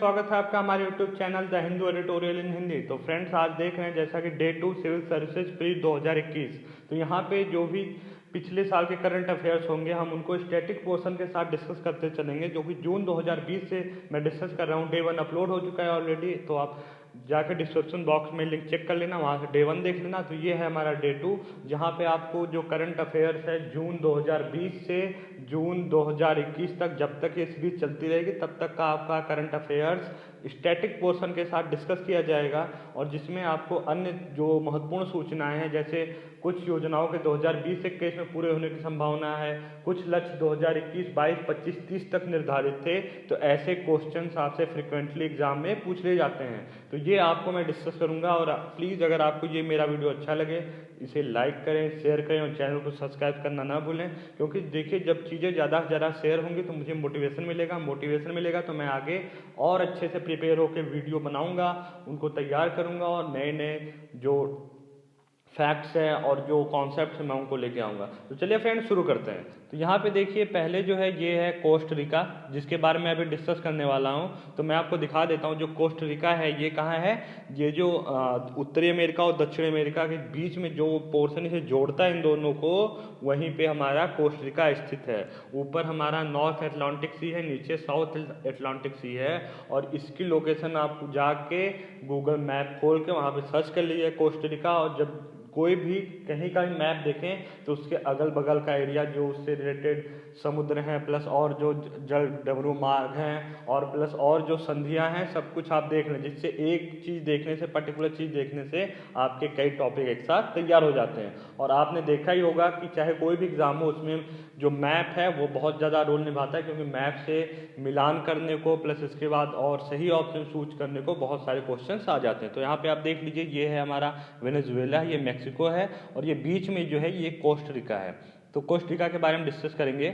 स्वागत है आपका हमारे YouTube channel the Hindu editorial in Hindi. तो फ्रेंड्स, आज देख रहे हैं जैसा कि डे 2 सिविल सर्विसेज प्री 2021। तो यहाँ पे जो भी पिछले साल के करंट अफेयर्स होंगे हम उनको स्टैटिक पोर्शन के साथ डिस्कस करते चलेंगे, जो कि जून 2020 से मैं डिस्कस कर रहा हूँ। डे 1 अपलोड हो चुका है ऑलरेडी, तो आप जाकर डिस्क्रिप्शन बॉक्स में लिंक चेक कर लेना, वहाँ से डे 1 देख लेना। तो ये है हमारा डे 2, जहाँ पे आपको जो करंट अफेयर्स है जून 2020 से जून 2021 तक, जब तक ये सीरीज चलती रहेगी तब तक का आपका करंट अफेयर्स स्टैटिक पोर्शन के साथ डिस्कस किया जाएगा, और जिसमें आपको अन्य जो महत्वपूर्ण सूचनाएं हैं, जैसे कुछ योजनाओं के 2020-21 में पूरे होने की संभावना है, कुछ लक्ष्य 2021, 22, 25, 30 तक निर्धारित थे, तो ऐसे क्वेश्चंस आपसे फ्रिक्वेंटली एग्जाम में पूछ ले जाते हैं। तो ये आपको मैं डिस्कस करूंगा, और प्लीज़ अगर आपको ये मेरा वीडियो अच्छा लगे इसे लाइक करें, शेयर करें और चैनल को सब्सक्राइब करना ना भूलें, क्योंकि देखिए जब चीज़ें ज़्यादा से ज़्यादा शेयर होंगी तो मुझे मोटिवेशन मिलेगा तो मैं आगे और अच्छे से प्रिपेयर होकर वीडियो बनाऊंगा, उनको तैयार करूंगा और नए नए जो फैक्ट्स हैं और जो कॉन्सेप्ट्स हैं मैं उनको लेके आऊँगा। तो चलिए फ्रेंड्स शुरू करते हैं। तो यहाँ पे देखिए पहले जो है ये है कोस्टरिका, जिसके बारे में अभी डिस्कस करने वाला हूँ। तो मैं आपको दिखा देता हूँ जो कोस्टरिका है ये कहाँ है। ये जो उत्तरी अमेरिका और दक्षिण अमेरिका के बीच में जो पोर्शन इसे जोड़ता है इन दोनों को, वहीं पे हमारा कोस्टरिका स्थित है। ऊपर हमारा नॉर्थ अटलांटिक सी है, नीचे साउथ अटलांटिक सी है, और इसकी लोकेशन आप जाके गूगल मैप खोल के वहाँ पे सर्च कर लीजिए कोस्टरिका, और जब कोई भी कहीं का भी मैप देखें तो उसके अगल बगल का एरिया जो उससे रिलेटेड समुद्र हैं, प्लस और जो जल डमरू मार्ग हैं, और प्लस और जो संधियां हैं, सब कुछ आप देख लें, जिससे एक चीज़ देखने से, पर्टिकुलर चीज़ देखने से आपके कई टॉपिक एक साथ तैयार हो जाते हैं। और आपने देखा ही होगा कि चाहे कोई भी एग्जाम हो उसमें जो मैप है वो बहुत ज़्यादा रोल निभाता है, क्योंकि मैप से मिलान करने को प्लस इसके बाद और सही ऑप्शन चूज करने को बहुत सारे क्वेश्चंस आ जाते हैं। तो यहाँ पे आप देख लीजिए ये है हमारा वेनेजुएला, ये मैक्सिको है, और ये बीच में जो है ये कोस्टरिका है। तो कोस्टरिका के बारे में डिस्कस करेंगे।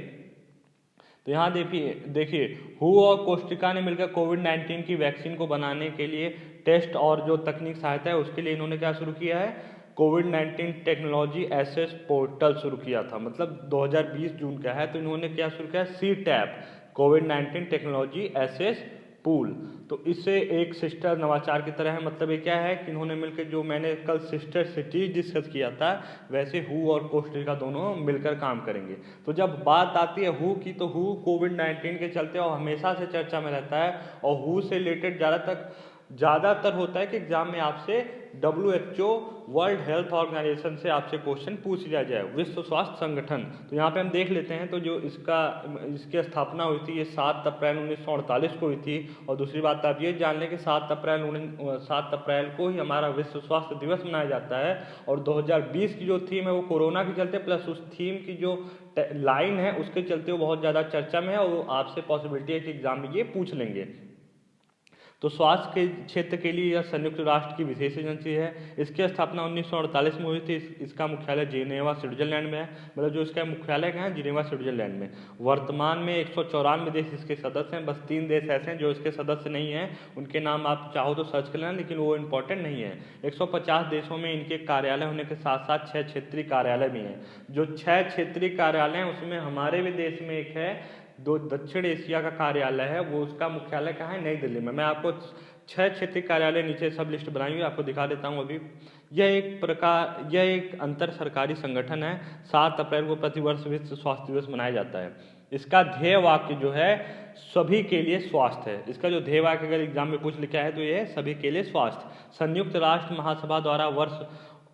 तो यहाँ देखिए देखिए हु और कोस्टरिका ने मिलकर कोविड-19 की वैक्सीन को बनाने के लिए टेस्ट और जो तकनीक सहायता है उसके लिए इन्होंने क्या शुरू किया है, कोविड-19 टेक्नोलॉजी एसेस पोर्टल शुरू किया था। मतलब 2020 जून का है, तो इन्होंने क्या शुरू किया, सी टैप, कोविड-19 टेक्नोलॉजी एसेस पूल। तो इससे एक सिस्टर नवाचार की तरह है। मतलब ये क्या है कि इन्होंने मिलकर, जो मैंने कल सिस्टर सिटीज डिस्कस किया था, वैसे हु और कोस्टरिका दोनों मिलकर काम करेंगे। तो जब बात आती है हु की, तो हु कोविड-19 के चलते और हमेशा से चर्चा में रहता है, और हु से रिलेटेड ज़्यादातर होता है कि एग्जाम में आपसे WHO वर्ल्ड हेल्थ ऑर्गेनाइजेशन से आपसे क्वेश्चन पूछ लिया जाए, विश्व स्वास्थ्य संगठन। तो यहाँ पे हम देख लेते हैं, तो जो इसकी स्थापना हुई थी ये 7 अप्रैल 1948 को हुई थी। और दूसरी बात आप ये जान लें कि 7 अप्रैल को ही हमारा विश्व स्वास्थ्य दिवस मनाया जाता है। और 2020 की जो थीम है वो कोरोना के चलते, प्लस उस थीम की जो लाइन है उसके चलते वो बहुत ज़्यादा चर्चा में है, और वो आपसे पॉसिबिलिटी है कि एग्जाम में ये पूछ लेंगे। तो स्वास्थ्य के क्षेत्र के लिए यह संयुक्त राष्ट्र की विशेष एजेंसी है। इसकी स्थापना 1948 में हुई थी। इसका मुख्यालय जिनेवा स्विट्जरलैंड में है। मतलब जो इसका मुख्यालय है जिनेवा स्विट्जरलैंड में। वर्तमान में 194 देश इसके सदस्य हैं। बस 3 देश ऐसे हैं जो इसके सदस्य नहीं हैं, उनके नाम आप चाहो तो सर्च कर लेना, लेकिन वो इम्पोर्टेंट नहीं है। 150 देशों में इनके कार्यालय होने के साथ साथ 6 क्षेत्रीय कार्यालय भी हैं। जो 6 क्षेत्रीय कार्यालय हैं उसमें हमारे भी देश में एक है, दो दक्षिण एशिया का कार्यालय है, वो उसका मुख्यालय कहाँ है, नई दिल्ली में। मैं आपको 6 क्षेत्रीय कार्यालय नीचे सब लिस्ट बनाई हुई आपको दिखा देता हूँ अभी। यह एक अंतर सरकारी संगठन है। 7 अप्रैल को प्रतिवर्ष विश्व स्वास्थ्य दिवस मनाया जाता है। इसका ध्येय वाक्य जो है सभी के लिए स्वास्थ्य है। इसका जो ध्येय वाक्य अगर एग्जाम में कुछ लिखा है तो यह है सभी के लिए स्वास्थ्य। संयुक्त राष्ट्र महासभा द्वारा वर्ष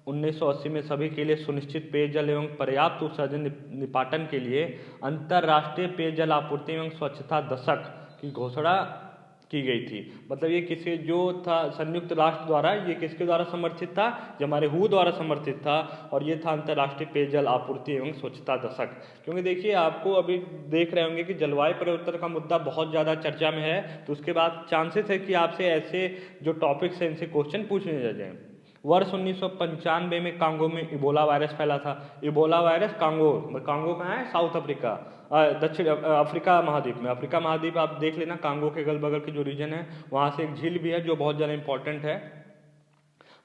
1980 में सभी के लिए सुनिश्चित पेयजल एवं पर्याप्त उत्सर्जन निपाटन के लिए अंतर्राष्ट्रीय पेयजल आपूर्ति एवं स्वच्छता दशक की घोषणा की गई थी। मतलब ये किसी जो था संयुक्त राष्ट्र द्वारा, ये किसके द्वारा समर्थित था, जो हमारे हु द्वारा समर्थित था, और ये था अंतर्राष्ट्रीय पेयजल आपूर्ति एवं स्वच्छता दशक। क्योंकि देखिए आपको अभी देख रहे होंगे कि जलवायु परिवर्तन का मुद्दा बहुत ज़्यादा चर्चा में है, तो उसके बाद चांसेस है कि आपसे ऐसे जो टॉपिक्स हैं इनसे क्वेश्चन पूछने जाए। वर्ष 1995 में कांगो में इबोला वायरस फैला था। इबोला वायरस कांगो कहाँ है, साउथ अफ्रीका, दक्षिण अफ्रीका महाद्वीप में। अफ्रीका महाद्वीप आप देख लेना, कांगो के अगल बगल की जो रीजन है वहाँ से एक झील भी है जो बहुत ज़्यादा इंपॉर्टेंट है।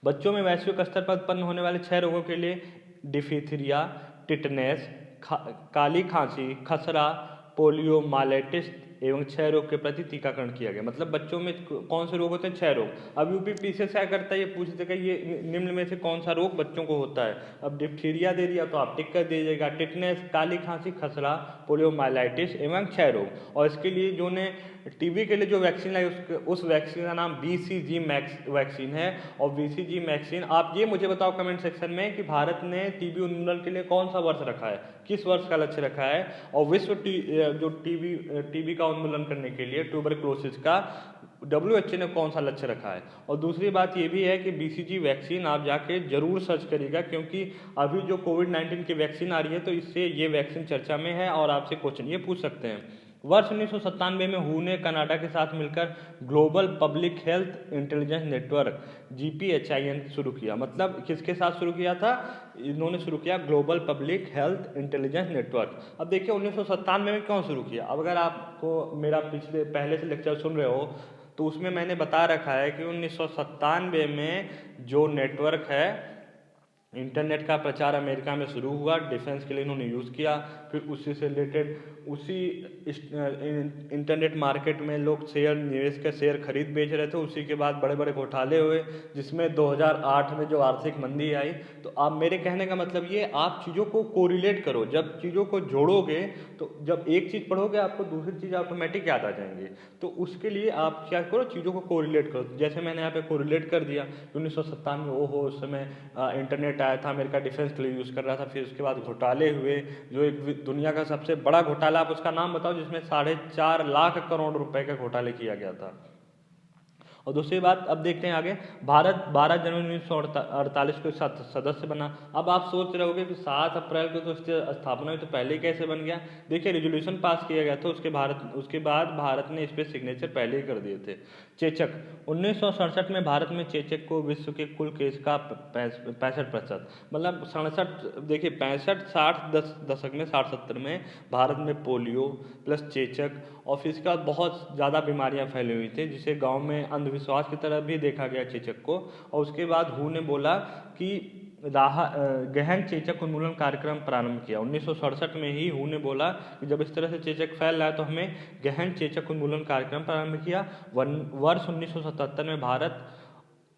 बच्चों में वैश्विक स्तर पर उत्पन्न होने वाले 6 रोगों के लिए डिफिथीरिया, टिटनेस, काली खांसी, खसरा, पोलियो, माइलेटिस एवं क्षय रोग के प्रति टीकाकरण किया गया। मतलब बच्चों में कौन से रोग होते हैं? क्षय रोग। अब यूपी पीसीएस क्या करता है, ये पूछते कि ये निम्न में से कौन सा रोग बच्चों को होता है। अब डिप्थीरिया दे दिया तो आप टिक कर दीजिएगा, टिटनेस, काली खांसी, खसरा, पोलियोमाइलाइटिस एवं क्षय रोग। और इसके लिए जो ने टीबी के लिए जो वैक्सीन लाई उस वैक्सीन का नाम BCG मैक्स वैक्सीन है। और BCG वैक्सीन, आप ये मुझे बताओ कमेंट सेक्शन में कि भारत ने टीबी उन्मूलन के लिए कौन सा वर्ष रखा है, किस वर्ष का लक्ष्य रखा है। और विश्व जो टीबी का उन्मूलन करने के लिए, ट्यूबरक्लोसिस का, WHO ने कौन सा लक्ष्य रखा है। और दूसरी बात ये भी है कि BCG वैक्सीन आप जाके जरूर सर्च करिएगा, क्योंकि अभी जो कोविड-19 की वैक्सीन आ रही है तो इससे ये वैक्सीन चर्चा में है और आपसे क्वेश्चन ये पूछ सकते हैं। वर्ष 1997 में हू ने कनाडा के साथ मिलकर global public health intelligence network GPHIN शुरू किया। मतलब किसके साथ शुरू किया था? इन्होंने शुरू किया global public health intelligence network. अब देखिए 1997 में क्यों शुरू किया। अब अगर आपको मेरा पहले से लेक्चर सुन रहे हो तो उसमें मैंने बता रखा है कि 1997 में जो नेटवर्क है, इंटरनेट का प्रचार अमेरिका में शुरू हुआ, डिफेंस के लिए इन्होंने यूज़ किया। फिर उसी से रिलेटेड उसी इंटरनेट मार्केट में लोग निवेश के शेयर खरीद बेच रहे थे। उसी के बाद बड़े बड़े घोटाले हुए, जिसमें 2008 में जो आर्थिक मंदी आई। तो आप, मेरे कहने का मतलब ये, आप चीज़ों को कोरिलेट करो। जब चीज़ों को जोड़ोगे तो जब एक चीज़ पढ़ोगे आपको दूसरी चीज़ ऑटोमेटिक याद आ जाएंगी। तो उसके लिए आप क्या करो, चीज़ों को कोरिलेट करो। जैसे मैंने यहाँ पे कोरिलेट कर दिया 1997 में, ओहो उस समय इंटरनेट आया था, अमेरिका डिफेंस के लिए यूज़ कर रहा था। फिर उसके बाद घोटाले हुए, जो एक दुनिया का सबसे बड़ा घोटाला, आप उसका नाम बताओ, जिसमें 4.5 लाख करोड़ रुपए का घोटाले किया गया था। और दूसरी बात, अब देखते हैं आगे। भारत 12 जनवरी 1948 को सदस्य बना। अब आप सोच रहे होगे कि 7 अप्रैल को तो इसकी स्थापना हुई, तो पहले कैसे बन गया। देखिए रेजोल्यूशन पास किया गया था, उसके बाद भारत ने इस पर सिग्नेचर पहले ही कर दिए थे। चेचक, 1967 में भारत में चेचक को विश्व के कुल केस का 65%, मतलब 67, देखिए 65-60 दशक में, 60-70 में भारत में पोलियो प्लस चेचक और फिर इसके बाद बहुत ज़्यादा बीमारियां फैली हुई थी, जिसे गांव में अंधविश्वास की तरह भी देखा गया चेचक को। और उसके बाद हू ने बोला कि गहन चेचक उन्मूलन कार्यक्रम प्रारंभ किया। 1967 में ही हू ने बोला कि जब इस तरह से चेचक फैल रहा है तो हमें गहन चेचक उन्मूलन कार्यक्रम प्रारंभ किया। वर्ष 1977 में भारत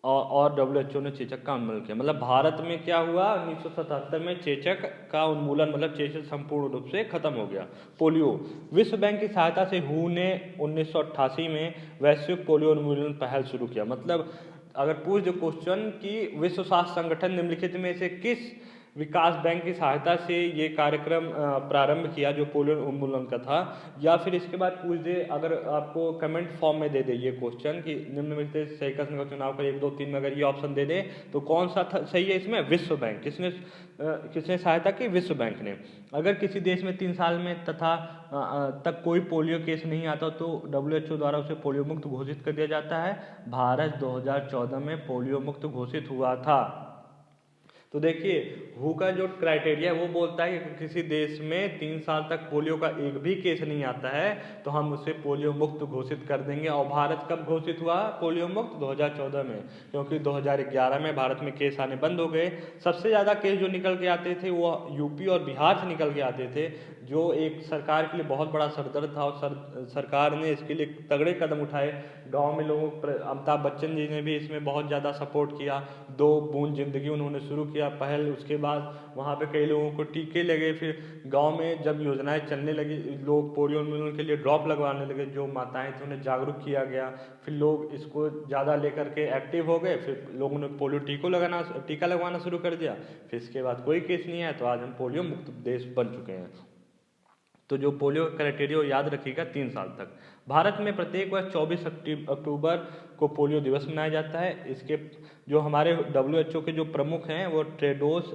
और WHO ने चेचक का उन्मूलन किया। मतलब भारत में क्या हुआ, 1977 में चेचक का उन्मूलन, मतलब चेचक संपूर्ण रूप से खत्म हो गया। पोलियो, विश्व बैंक की सहायता से हू ने 1988 में वैश्विक पोलियो उन्मूलन पहल शुरू किया। मतलब अगर पूछ दे क्वेश्चन कि विश्व स्वास्थ्य संगठन निम्नलिखित में से किस विकास बैंक की सहायता से ये कार्यक्रम प्रारंभ किया जो पोलियो उन्मूलन का था, या फिर इसके बाद पूछ दे, अगर आपको कमेंट फॉर्म में दे दे ये क्वेश्चन कि निम्न में से सही का चुनाव कर 1, 2, 3 में अगर ये ऑप्शन दे दे तो कौन सा सही है इसमें? विश्व बैंक। किसने सहायता की? विश्व बैंक ने। अगर किसी देश में 3 साल में तक कोई पोलियो केस नहीं आता तो WHO द्वारा उसे पोलियो मुक्त घोषित कर दिया जाता है। भारत 2014 में पोलियो मुक्त घोषित हुआ था। तो देखिए हू का जो क्राइटेरिया है वो बोलता है कि किसी देश में 3 साल तक पोलियो का एक भी केस नहीं आता है तो हम उसे पोलियो मुक्त घोषित कर देंगे। और भारत कब घोषित हुआ पोलियो मुक्त? 2014 में, क्योंकि 2011 में भारत में केस आने बंद हो गए। सबसे ज़्यादा केस जो निकल के आते थे वो यूपी और बिहार से निकल के आते थे, जो एक सरकार के लिए बहुत बड़ा सरदर्द था। और सरकार ने इसके लिए तगड़े कदम उठाए। गाँव में लोगों, अमिताभ बच्चन जी ने भी इसमें बहुत ज़्यादा सपोर्ट किया। 2 बूंद जिंदगी उन्होंने शुरू किया पहल। उसके बाद वहाँ पे कई लोगों को टीके लगे। फिर गांव में जब योजनाएं चलने लगी, लोग पोलियो उन्मूलन के लिए ड्रॉप लगवाने लगे। जो माताएं थी उन्हें जागरूक किया गया। फिर लोग इसको ज़्यादा लेकर के एक्टिव हो गए। फिर लोगों ने पोलियो टीका लगवाना शुरू कर दिया। फिर इसके बाद कोई केस नहीं आया, तो आज हम पोलियो मुक्त देश बन चुके हैं। तो जो पोलियो क्राइटेरिया याद रखिएगा 3 साल तक। भारत में प्रत्येक वर्ष 24 अक्टूबर को पोलियो दिवस मनाया जाता है। इसके जो हमारे WHO के जो प्रमुख हैं वो टेड्रोस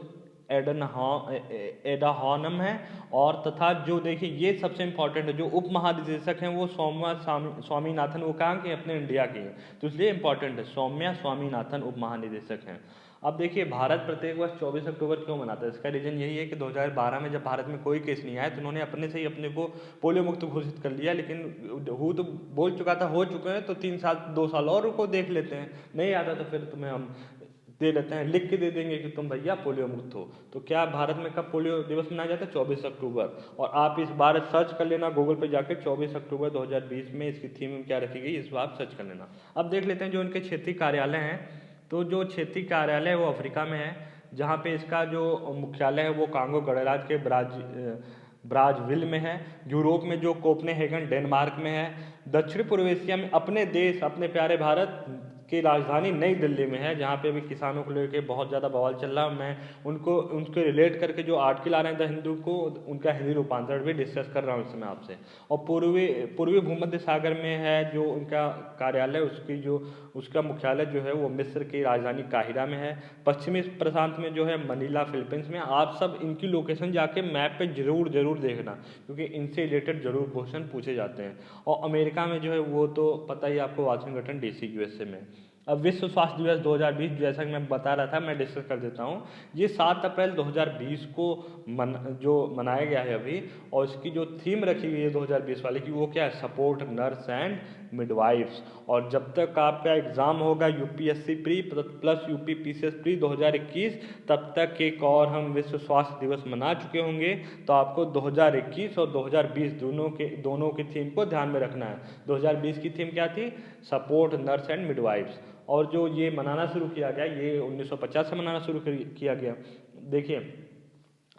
एडानॉम है। और तथा जो देखिए ये सबसे इम्पोर्टेंट है, जो उप महानिदेशक हैं वो सौम्या स्वामीनाथन, वो कहाँ के? अपने इंडिया के हैं, तो इसलिए इम्पोर्टेंट है। सौम्या स्वामीनाथन उप महानिदेशक हैं। अब देखिए भारत प्रत्येक वर्ष 24 अक्टूबर क्यों मनाता है? इसका रीजन यही है कि 2012 में जब भारत में कोई केस नहीं आया तो उन्होंने अपने से ही अपने को पोलियो मुक्त घोषित कर लिया। लेकिन हू तो बोल चुका था हो चुके हैं, तो 3 साल 2 साल और को देख लेते हैं, नहीं आता तो फिर तुम्हें हम दे लेते हैं, लिख के दे देंगे कि तुम भैया पोलियो मुक्त हो। तो क्या भारत में कब पोलियो दिवस मनाया जाता है? 24 अक्टूबर। और आप इस बार सर्च कर लेना गूगल पे जाके, 24 अक्टूबर 2020 में इसकी थीम क्या रखी गई, इस बार सर्च कर लेना। अब देख लेते हैं जो उनके क्षेत्रीय कार्यालय हैं। तो जो क्षेत्रीय कार्यालय है वो अफ्रीका में है, जहाँ पे इसका जो मुख्यालय है वो कांगो गणराज्य के ब्राज़विल में है। यूरोप में जो कोपनहेगन डेनमार्क में है। दक्षिण पूर्व एशिया में अपने देश, अपने प्यारे भारत की राजधानी नई दिल्ली में है, जहाँ पे अभी किसानों को लेकर बहुत ज़्यादा बवाल चल रहा है। मैं उनको रिलेट करके जो आर्टिकल आ रहे हैं द हिंदू को, उनका हिंदी रूपांतरण भी डिस्कस कर रहा हूँ इस समय आपसे। और पूर्वी भूमध्य सागर में है जो उनका कार्यालय, उसका मुख्यालय जो है वो मिस्र की राजधानी काहिरा में है। पश्चिमी प्रशांत में जो है मनीला फिलीपींस में। आप सब इनकी लोकेशन जाके मैप पे जरूर देखना, क्योंकि इनसे रिलेटेड जरूर क्वेश्चन पूछे जाते हैं। और अमेरिका में जो है वो तो पता ही आपको, वाशिंगटन DC USA में। अब विश्व स्वास्थ्य दिवस 2020, जैसा कि मैं बता रहा था, मैं डिस्कस कर देता हूँ। ये 7 अप्रैल 2020 को जो मनाया गया है अभी, और इसकी जो थीम रखी गई है 2020 वाले की, वो क्या है? Support nurse and midwives. और जब तक आपका एग्ज़ाम होगा UPSC pre plus UP PCS pre 2021, तब तक एक और हम विश्व स्वास्थ्य दिवस मना चुके होंगे। तो आपको 2021 और 2020 दोनों की थीम को ध्यान में रखना है। 2020 की थीम क्या थी? Support nurse and midwives. और जो ये मनाना शुरू किया गया, ये 1950 से मनाना शुरू किया गया। देखिए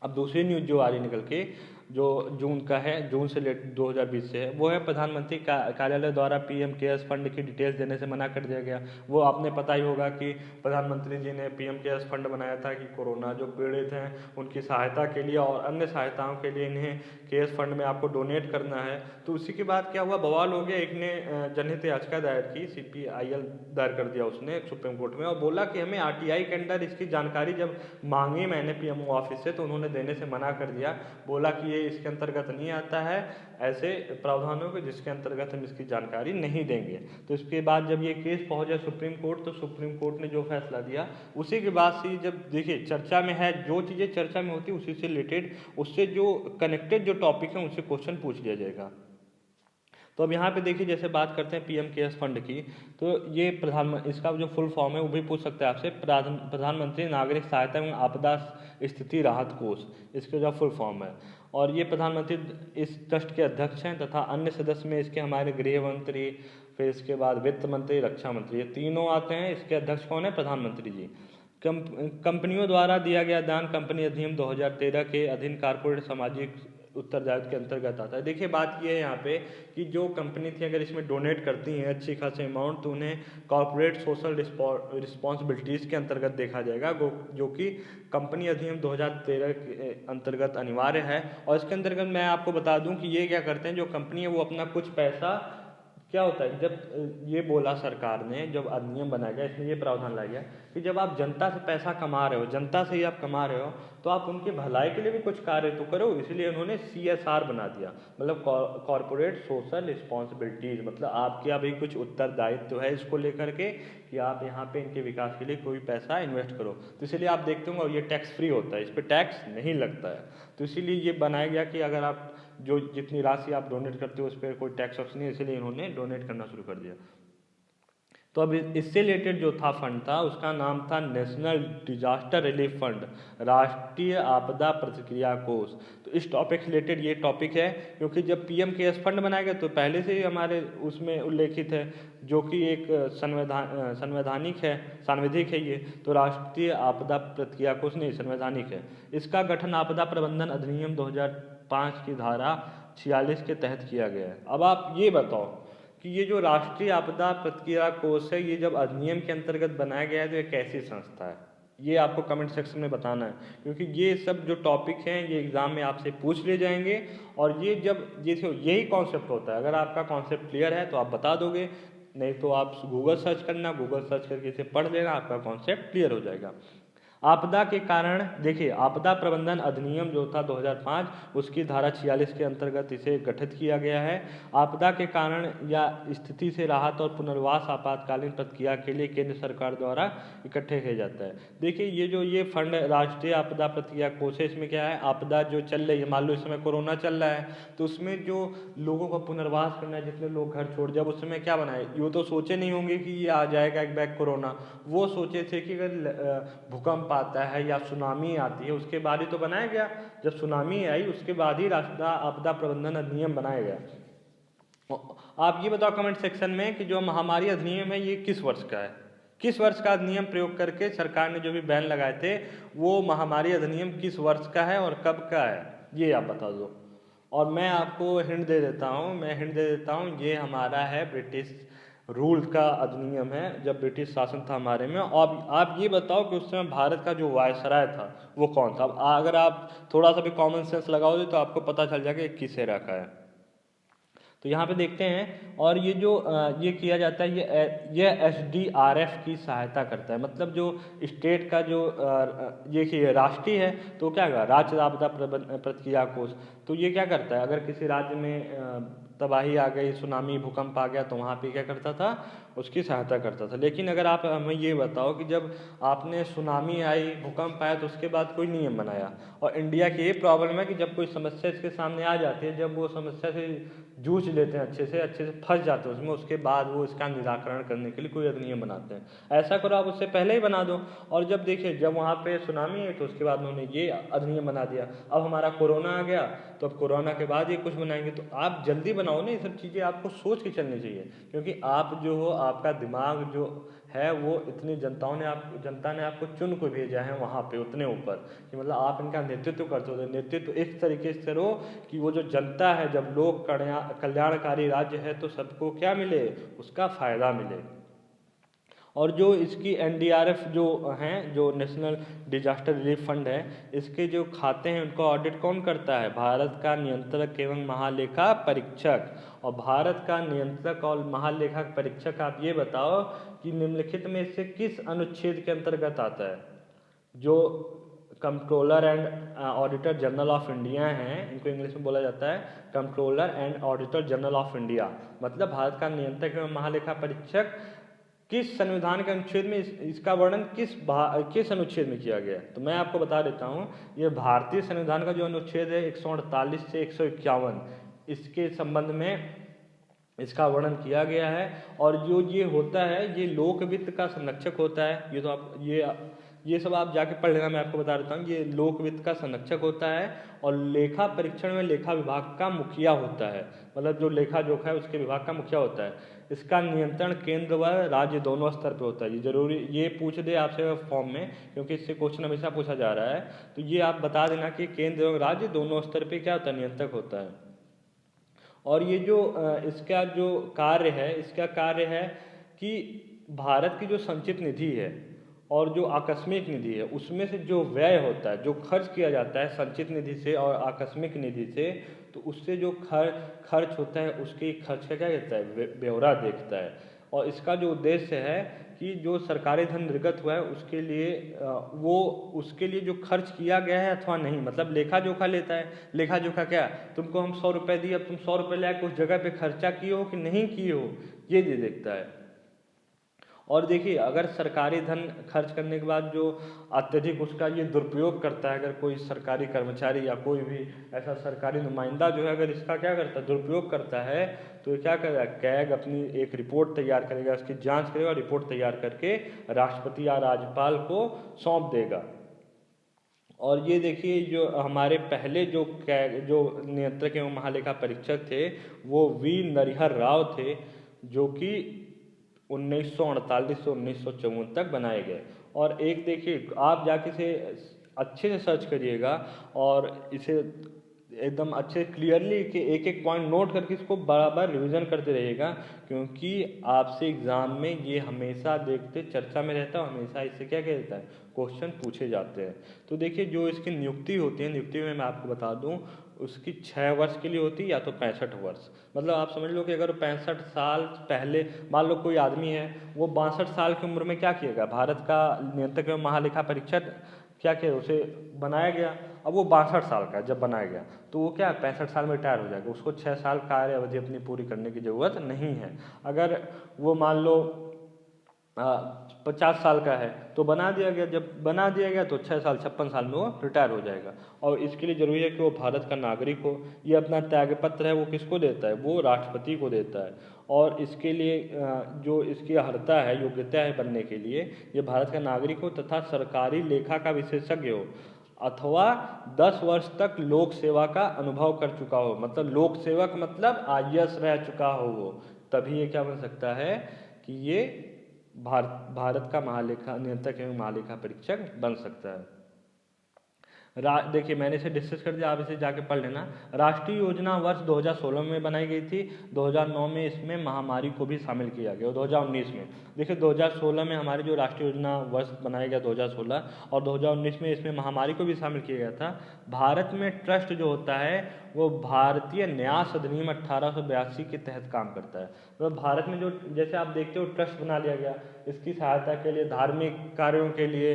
अब दूसरी न्यूज़ जो आ रही निकल के, जो जून का है, जून से 2020 से है, वो है प्रधानमंत्री कार्यालय द्वारा PM केयर्स फंड की डिटेल्स देने से मना कर दिया गया। वो आपने पता ही होगा कि प्रधानमंत्री जी ने PM केयर्स फंड बनाया था कि कोरोना जो पीड़ित हैं उनकी सहायता के लिए और अन्य सहायताओं के लिए इन्हें केयर्स फंड में आपको डोनेट करना है। तो उसी के बाद क्या हुआ, बवाल हो गया। एक ने जनहित याचिका दायर की, CPIL दायर कर दिया उसने सुप्रीम कोर्ट में, और बोला कि हमें RTI के अंदर इसकी जानकारी जब मांगी मैंने PMO ऑफिस से, तो उन्होंने देने से मना कर दिया। बोला कि ये इसके अंतर्गत नहीं आता है, ऐसे प्रावधानों के जिसके अंतर्गत हम इसकी जानकारी नहीं देंगे। तो इसके बाद जब ये केस पहुंचा सुप्रीम कोर्ट, तो सुप्रीम कोर्ट ने जो फैसला दिया, उसी के बाद से जब देखिए चर्चा में है, जो चीज़ें चर्चा में होती है उसी से रिलेटेड, उससे जो कनेक्टेड जो टॉपिक है उनसे क्वेश्चन पूछ लिया जाएगा। तो अब यहाँ पे देखिए, जैसे बात करते हैं PM केयर्स फंड की, तो ये इसका जो फुल फॉर्म है वो भी पूछ सकते हैं आपसे, प्रधानमंत्री नागरिक सहायता एवं आपदा स्थिति राहत कोष, इसका जो फुल फॉर्म है। और ये प्रधानमंत्री इस ट्रस्ट के अध्यक्ष हैं, तथा अन्य सदस्य में इसके हमारे गृह मंत्री, फिर इसके बाद वित्त मंत्री, रक्षा मंत्री, ये तीनों आते हैं। इसके अध्यक्ष कौन है? प्रधानमंत्री जी। कंपनियों द्वारा दिया गया दान कंपनी अधिनियम 2013 के अधीन कॉर्पोरेट सामाजिक उत्तरदायित्व के अंतर्गत आता है। देखिए बात ये है यहाँ पे कि जो कंपनी थी अगर इसमें डोनेट करती हैं अच्छी खासी अमाउंट, तो उन्हें कॉर्पोरेट सोशल रिस्पॉन्सिबिलिटीज़ के अंतर्गत देखा जाएगा, जो कि कंपनी अधिनियम 2013 के अंतर्गत अनिवार्य है। और इसके अंतर्गत मैं आपको बता दूं कि ये क्या करते हैं, जो कंपनी है वो अपना कुछ पैसा, क्या होता है, जब ये बोला सरकार ने, जब अधिनियम बनाया गया, इसमें ये प्रावधान लाया गया कि जब आप जनता से पैसा कमा रहे हो, जनता से ही आप कमा रहे हो, तो आप उनके भलाई के लिए भी कुछ कार्य तो करो। इसलिए उन्होंने CSR बना दिया, मतलब कॉर्पोरेट सोशल रिस्पॉन्सिबिलिटीज़, मतलब आपके अभी कुछ उत्तरदायित्व है इसको लेकर के कि आप यहाँ पे इनके विकास के लिए कोई पैसा इन्वेस्ट करो। तो इसलिए आप देखते होंगे, और ये टैक्स फ्री होता है, इस पर टैक्स नहीं लगता है। तो इसीलिए ये बनाया गया कि अगर आप जो जितनी राशि आप डोनेट करते हो उस पर कोई टैक्स वैक्स नहीं, इसलिए इन्होंने डोनेट करना शुरू कर दिया। तो अब इससे रिलेटेड जो था फंड था, उसका नाम था नेशनल डिजास्टर रिलीफ फंड, राष्ट्रीय आपदा प्रतिक्रिया कोष। तो इस टॉपिक से रिलेटेड ये टॉपिक है, क्योंकि जब PM केयर्स फंड बनाया गया तो पहले से ही हमारे उसमें उल्लेखित है, जो कि एक सांविधिक है ये, तो राष्ट्रीय आपदा प्रतिक्रिया कोष नहीं, संवैधानिक है। इसका गठन आपदा प्रबंधन अधिनियम 2005 की धारा 46 के तहत किया गया है। अब आप ये बताओ कि ये जो राष्ट्रीय आपदा प्रतिक्रिया कोष है, ये जब अधिनियम के अंतर्गत बनाया गया है तो ये कैसी संस्था है, ये आपको कमेंट सेक्शन में बताना है, क्योंकि ये सब जो टॉपिक हैं ये एग्जाम में आपसे पूछ लिए जाएंगे। और ये जब यही कॉन्सेप्ट होता है, अगर आपका कॉन्सेप्ट क्लियर है तो आप बता दोगे, नहीं तो आप गूगल सर्च करना, गूगल सर्च करके इसे पढ़ लेना, आपका कॉन्सेप्ट क्लियर हो जाएगा। आपदा के कारण देखिए, आपदा प्रबंधन अधिनियम जो था 2005, उसकी धारा 46 के अंतर्गत इसे गठित किया गया है। आपदा के कारण या स्थिति से राहत और पुनर्वास आपातकालीन प्रक्रिया के लिए केंद्र सरकार द्वारा इकट्ठे किया जाता है। देखिए, ये फंड राष्ट्रीय आपदा प्रतिक्रिया कोष है। इसमें क्या है, आपदा जो चल रही है, मान लो इस समय कोरोना चल रहा है, तो उसमें जो लोगों का पुनर्वास करना है, जितने लोग घर छोड़, जब उस समय क्या बनाए, ये तो सोचे नहीं होंगे कि ये आ जाएगा एक बैग कोरोना। वो सोचे थे कि अगर भूकंप आता है या सुनामी आती है, उसके बाद ही तो बनाया गया। जब सुनामी आई उसके बाद ही राष्ट्रीय आपदा प्रबंधन अधिनियम बनाया गया। आप ये बताओ कमेंट सेक्शन में कि जो महामारी अधिनियम है ये किस वर्ष का है, किस वर्ष का अधिनियम प्रयोग करके सरकार ने जो भी बैन लगाए थे, वो महामारी अधिनियम किस वर्ष का है और कब का है, ये आप बता दो। और मैं आपको हिंट दे देता हूँ, ये हमारा है ब्रिटिश रूल का अधिनियम है, जब ब्रिटिश शासन था हमारे में। और आप ये बताओ कि उस समय भारत का जो वायसराय था वो कौन था। अब अगर आप थोड़ा सा भी कॉमन सेंस लगाओगे तो आपको पता चल जाएगा कि किस एरा का है। तो यहाँ पे देखते हैं, और ये जो ये किया जाता है, ये SDRF की सहायता करता है। मतलब जो स्टेट का जो ये राष्ट्रीय है, तो क्या होगा, राज्य आपदा प्रतिक्रिया कोष। तो ये क्या करता है, अगर किसी राज्य में तबाही आ गई, सुनामी भूकंप आ गया, तो वहाँ पे क्या करता था, उसकी सहायता करता था। लेकिन अगर आप हमें ये बताओ कि जब आपने सुनामी आई, भूकंप आया, तो उसके बाद कोई नियम बनाया। और इंडिया की ये प्रॉब्लम है कि जब कोई समस्या इसके सामने आ जाती है, जब वो समस्या से जूझ लेते हैं, अच्छे से फंस जाते हैं उसमें, उसके बाद वो इसका निराकरण करने के लिए कोई अधिनियम बनाते हैं। ऐसा करो आप उससे पहले ही बना दो। और जब देखिए, जब वहाँ पे सुनामी आई तो उसके बाद उन्होंने ये अधिनियम बना दिया। अब हमारा कोरोना आ गया, तो अब कोरोना के बाद ये कुछ बनाएंगे। तो आप जल्दी बनाओ ना, ये सब चीज़ें आपको सोच के चलनी चाहिए, क्योंकि आप जो हो, आपका दिमाग जो है वो इतनी जनता ने आपको चुन को भेजा है वहाँ पे उतने ऊपर, कि मतलब आप इनका नेतृत्व करते हो। नेतृत्व इस तरीके से करो कि वो जो जनता है, जब लोग कल्याणकारी राज्य है तो सबको क्या मिले, उसका फायदा मिले। और जो इसकी NDRF जो हैं, जो नेशनल डिजास्टर रिलीफ फंड है, इसके जो खाते हैं उनको ऑडिट कौन करता है, भारत का नियंत्रक एवं महालेखा परीक्षक। और भारत का नियंत्रक और महालेखा परीक्षक, आप ये बताओ कि निम्नलिखित में से किस अनुच्छेद के अंतर्गत आता है। जो controller and auditor general of India हैं, इनको इंग्लिश में बोला जाता है controller and auditor general of India, मतलब भारत का नियंत्रक एवं महालेखा परीक्षक किस संविधान के अनुच्छेद में इसका वर्णन किस अनुच्छेद में किया गया है। तो मैं आपको बता देता हूँ, ये भारतीय संविधान का जो अनुच्छेद है 148 से 151, इसके संबंध में इसका वर्णन किया गया है। और जो ये होता है, ये लोक वित्त का संरक्षक होता है। ये तो आप ये सब आप जाके पढ़ लेना, मैं आपको बता देता हूँ। ये लोक वित्त का संरक्षक होता है, और लेखा परीक्षण में लेखा विभाग का मुखिया होता है, मतलब जो लेखा जोखा है उसके विभाग का मुखिया होता है। इसका नियंत्रण केंद्र व राज्य दोनों स्तर पे होता है। ये जरूरी, ये पूछ दे आपसे फॉर्म में, क्योंकि इससे क्वेश्चन हमेशा पूछा जा रहा है। तो ये आप बता देना कि केंद्र एवं राज्य दोनों स्तर पे क्या होता है, नियंत्रक होता है। और ये जो इसका जो कार्य है कि भारत की जो संचित निधि है और जो आकस्मिक निधि है, उसमें से जो व्यय होता है, जो खर्च किया जाता है संचित निधि से और आकस्मिक निधि से, तो उससे जो खर्च होता है, उसके खर्च का क्या कहता है, ब्यौरा देखता है। और इसका जो उद्देश्य है कि जो सरकारी धन निर्गत हुआ है उसके लिए जो खर्च किया गया है अथवा नहीं, मतलब लेखा जोखा लेता है। लेखा जोखा क्या, तुमको हम 100 रुपये दिए, अब तुम 100 रुपये लाके उस जगह पे खर्चा किए हो कि नहीं किए हो, ये देखता है। और देखिए, अगर सरकारी धन खर्च करने के बाद जो अत्यधिक उसका ये दुरुपयोग करता है, अगर कोई सरकारी कर्मचारी या कोई भी ऐसा सरकारी नुमाइंदा जो है, अगर इसका क्या करता है, दुरुपयोग करता है, तो क्या करेगा, कैग अपनी एक रिपोर्ट तैयार करेगा, उसकी जांच करेगा, रिपोर्ट तैयार करके राष्ट्रपति या राज्यपाल को सौंप देगा। और ये देखिए, जो हमारे पहले जो नियंत्रक एवं महालेखा परीक्षक थे, वो V नरिहर राव थे, जो कि 1948 से 1954 तक बनाए गए। और एक देखिए, आप जाके इसे अच्छे से सर्च करिएगा और इसे एकदम अच्छे क्लियरली कि एक एक पॉइंट नोट करके इसको बराबर रिवीजन करते रहिएगा, क्योंकि आपसे एग्जाम में ये हमेशा देखते चर्चा में रहता है, हमेशा इससे क्या कहता है, क्वेश्चन पूछे जाते हैं। तो देखिए, जो इसकी नियुक्ति होती है, नियुक्ति में मैं आपको बता दूं, उसकी 6 वर्ष के लिए होती है या तो 65 वर्ष। मतलब आप समझ लो कि अगर 65 साल पहले, मान लो कोई आदमी है, वो 62 साल की उम्र में क्या किएगा, भारत का नियंत्रक एवं महालेखा परीक्षक क्या किया, उसे बनाया गया। अब वो 62 साल का है जब बनाया गया, तो वो क्या 65 साल में रिटायर हो जाएगा, उसको 6 साल कार्य अवधि अपनी पूरी करने की ज़रूरत नहीं है। अगर वो मान लो 50 साल का है तो बना दिया गया, जब बना दिया गया तो 6 साल 56 साल में वो रिटायर हो जाएगा। और इसके लिए ज़रूरी है कि वो भारत का नागरिक हो। ये अपना त्यागपत्र है वो किसको देता है, वो राष्ट्रपति को देता है। और इसके लिए जो इसकी अर्हता है, योग्यता है बनने के लिए, ये भारत का नागरिक हो तथा सरकारी लेखा का विशेषज्ञ हो, अथवा 10 वर्ष तक लोक सेवा का अनुभव कर चुका हो। मतलब लोक सेवक मतलब आईएएस रह चुका हो वो, तभी ये क्या बन सकता है कि ये भारत का महालेखा नियंत्रक एवं महालेखा परीक्षक बन सकता है। देखिए मैंने इसे डिस्कस कर दिया, आप इसे जाके पढ़ लेना। राष्ट्रीय योजना वर्ष 2016 में बनाई गई थी, 2009 में इसमें महामारी को भी शामिल किया गया और 2019 में। देखिए 2016 में हमारी जो राष्ट्रीय योजना वर्ष बनाया गया 2016, और 2019 में इसमें महामारी को भी शामिल किया गया था। भारत में ट्रस्ट जो होता है वो भारतीय न्यास अधिनियम 1882 के तहत काम करता है। तो भारत में जो जैसे आप देखते हो ट्रस्ट बना लिया गया, इसकी सहायता के लिए, धार्मिक कार्यों के लिए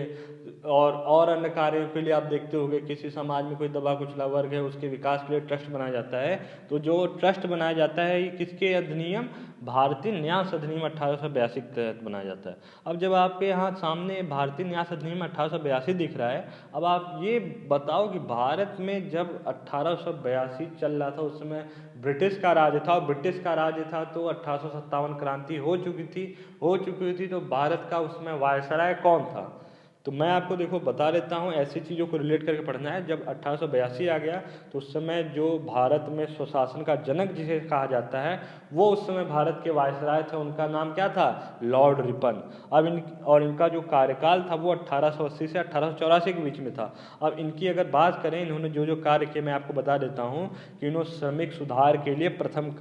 और अन्य कार्यों के लिए आप देखते होंगे किसी समाज में कोई दबा कुचला वर्ग है उसके विकास के लिए ट्रस्ट बनाया जाता है। तो जो ट्रस्ट बनाया जाता है ये किसके अधिनियम, भारतीय न्यास अधिनियम 1882 के तहत बनाया जाता है। अब जब आपके यहाँ सामने भारतीय न्यास अधिनियम 1882 दिख रहा है, अब आप ये बताओ कि भारत में जब 1882 चल रहा था उस समय ब्रिटिश का राज था, और ब्रिटिश का राज था तो 1857 क्रांति हो चुकी थी, तो भारत का उसमें वायसराय कौन था। तो मैं आपको देखो बता देता हूँ, ऐसी चीज़ों को रिलेट करके पढ़ना है। जब 1882 आ गया तो उस समय जो भारत में स्वशासन का जनक जिसे कहा जाता है, वो उस समय भारत के वायसराय थे, उनका नाम क्या था, लॉर्ड रिपन। अब इनका जो कार्यकाल था वो 1880 से 1884 के बीच में था। अब इनकी अगर बात करें, इन्होंने जो जो कार्य किए मैं आपको बता देता हूँ कि इन्होंने श्रमिक सुधार के लिए प्रथम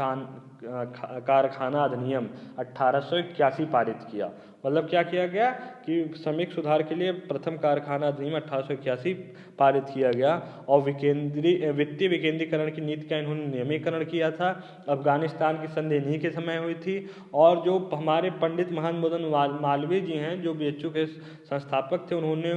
कारखाना अधिनियम 1881 पारित किया। मतलब क्या किया गया कि श्रमिक सुधार के लिए प्रथम कारखाना अधिनियम 1881 पारित किया गया। और वित्तीय विकेंद्रीकरण की नीति का इन्होंने नियमीकरण किया था। अफगानिस्तान की संधि इन्हीं के समय हुई थी। और जो हमारे पंडित महात्मा मदन मालवीय जी हैं जो बीएचयू के संस्थापक थे, उन्होंने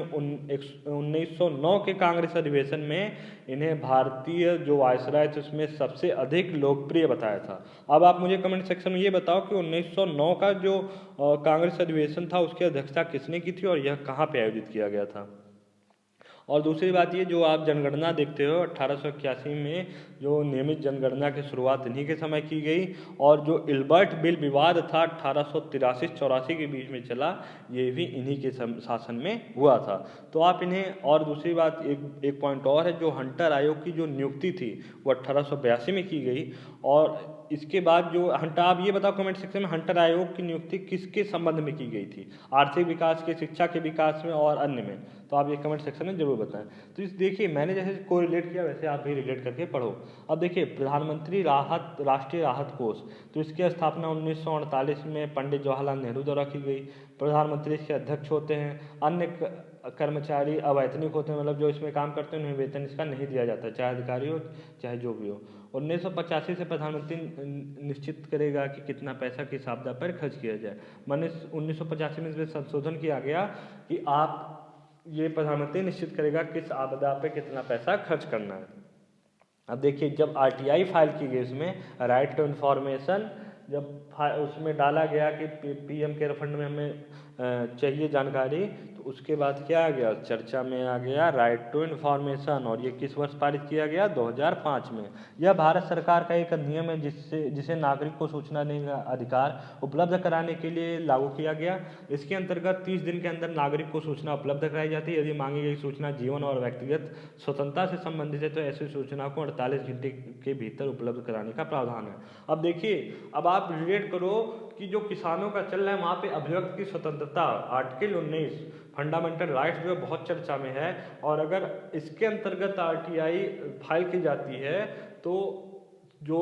1909 के कांग्रेस अधिवेशन में इन्हें भारतीय जो वायसराय थे उसमें सबसे अधिक लोकप्रिय बताया था। अब आप मुझे कमेंट सेक्शन में ये बताओ कि 1909 का जो कांग्रेस अधिवेशन था उसकी अध्यक्षता किसने की थी और यह कहाँ पे आयोजित किया गया था। और दूसरी बात ये, जो आप जनगणना देखते हो 1881 में जो नियमित जनगणना की शुरुआत इन्हीं के समय की गई। और जो इल्बर्ट बिल विवाद था 1883-84 के बीच में चला, ये भी इन्हीं के शासन में हुआ था। तो आप इन्हें, और दूसरी बात एक पॉइंट और है, जो हंटर आयोग की जो नियुक्ति थी वो 1882 में की गई। और इसके बाद जो हंटर, आप ये बताओ कमेंट सेक्शन में हंटर आयोग की नियुक्ति किसके संबंध में की गई थी, आर्थिक विकास के, शिक्षा के विकास में और अन्य में। तो आप ये कमेंट सेक्शन में जरूर बताएं। तो इस देखिए मैंने जैसे को रिलेट किया वैसे आप भी रिलेट करके पढ़ो। अब देखिए प्रधानमंत्री राष्ट्रीय राहत कोष, तो इसकी स्थापना 1948 में पंडित जवाहरलाल नेहरू द्वारा की गई। प्रधानमंत्री इसके अध्यक्ष होते हैं। अन्य कर्मचारी अवैतनिक होते हैं, मतलब जो इसमें काम करते हैं उन्हें वेतन इसका नहीं दिया जाता, चाहे अधिकारी हो चाहे जो भी हो। 1985 से प्रधानमंत्री निश्चित करेगा कि कितना पैसा किस आपदा पर खर्च किया जाए। मैंने 1985 में इसमें संशोधन किया गया कि आप ये प्रधानमंत्री निश्चित करेगा किस आपदा पे कितना पैसा खर्च करना है। अब देखिए जब आरटीआई फाइल की गई उसमें राइट टू इन्फॉर्मेशन, जब उसमें डाला गया कि पीएम केयर फंड में हमें चाहिए जानकारी, तो उसके बाद क्या आ गया, चर्चा में आ गया राइट टू इन्फॉर्मेशन। और ये किस वर्ष पारित किया गया, 2005 में। यह भारत सरकार का एक अधिनियम है जिसे नागरिक को सूचना देने का अधिकार उपलब्ध कराने के लिए लागू किया गया। इसके अंतर्गत 30 दिन के अंदर नागरिक को सूचना उपलब्ध कराई जाती है। यदि मांगी गई सूचना जीवन और व्यक्तिगत स्वतंत्रता से संबंधित है तो ऐसी सूचना को 48 घंटे के भीतर उपलब्ध कराने का प्रावधान है। अब देखिए, अब आप रिलेट करो कि जो किसानों का चल रहा है वहाँ पे अभिव्यक्ति की स्वतंत्रता, आर्टिकल 19 फंडामेंटल राइट्स जो बहुत चर्चा में है। और अगर इसके अंतर्गत आरटीआई फाइल की जाती है तो जो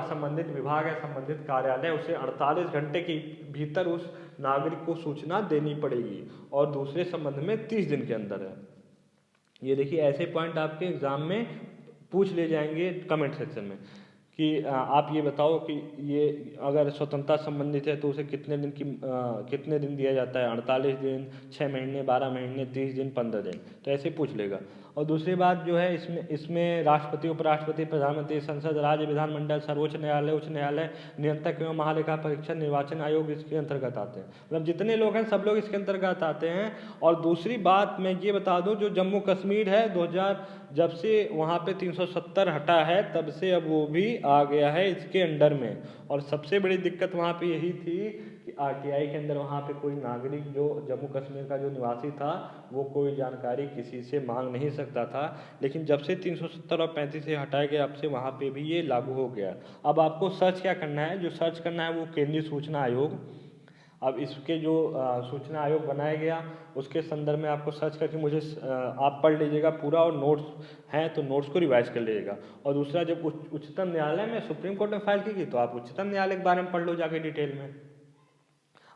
संबंधित विभाग है, संबंधित कार्यालय, उसे 48 घंटे के भीतर उस नागरिक को सूचना देनी पड़ेगी। और दूसरे संबंध में 30 दिन के अंदर है। ये देखिए ऐसे पॉइंट आपके एग्जाम में पूछ ले जाएंगे कमेंट सेक्शन में। कि आप ये बताओ कि ये अगर स्वतंत्रता संबंधित है तो उसे कितने दिन दिया जाता है, 48 दिन, 6 महीने, 12 महीने, 30 दिन, 15 दिन, तो ऐसे पूछ लेगा। और दूसरी बात जो है इसमें राष्ट्रपति, उपराष्ट्रपति, प्रधानमंत्री, संसद, राज्य विधानमंडल, सर्वोच्च न्यायालय, उच्च न्यायालय, नियंत्रक एवं महालेखा परीक्षक, निर्वाचन आयोग इसके अंतर्गत आते हैं। मतलब जितने लोग हैं सब लोग इसके अंतर्गत आते हैं। और दूसरी बात मैं ये बता दूं, जो जम्मू कश्मीर है 2000 जब से वहाँ पे 370 हटा है तब से अब वो भी आ गया है इसके अंडर में। और सबसे बड़ी दिक्कत वहाँ पे यही थी कि आरटीआई के अंदर वहाँ पे कोई नागरिक जो जम्मू कश्मीर का जो निवासी था वो कोई जानकारी किसी से मांग नहीं सकता था। लेकिन जब से 370 और 35 से हटाया गया अब से वहाँ पे भी ये लागू हो गया। अब आपको सर्च क्या करना है, जो सर्च करना है वो केंद्रीय सूचना आयोग। अब इसके जो सूचना आयोग बनाया गया उसके संदर्भ में आपको सर्च करके मुझे आप पढ़ लीजिएगा पूरा, और नोट्स हैं तो नोट्स को रिवाइज कर लीजिएगा। और दूसरा, जब उच्चतम न्यायालय में सुप्रीम कोर्ट में फाइल की तो आप उच्चतम न्यायालय के बारे में पढ़ लो जाके डिटेल में।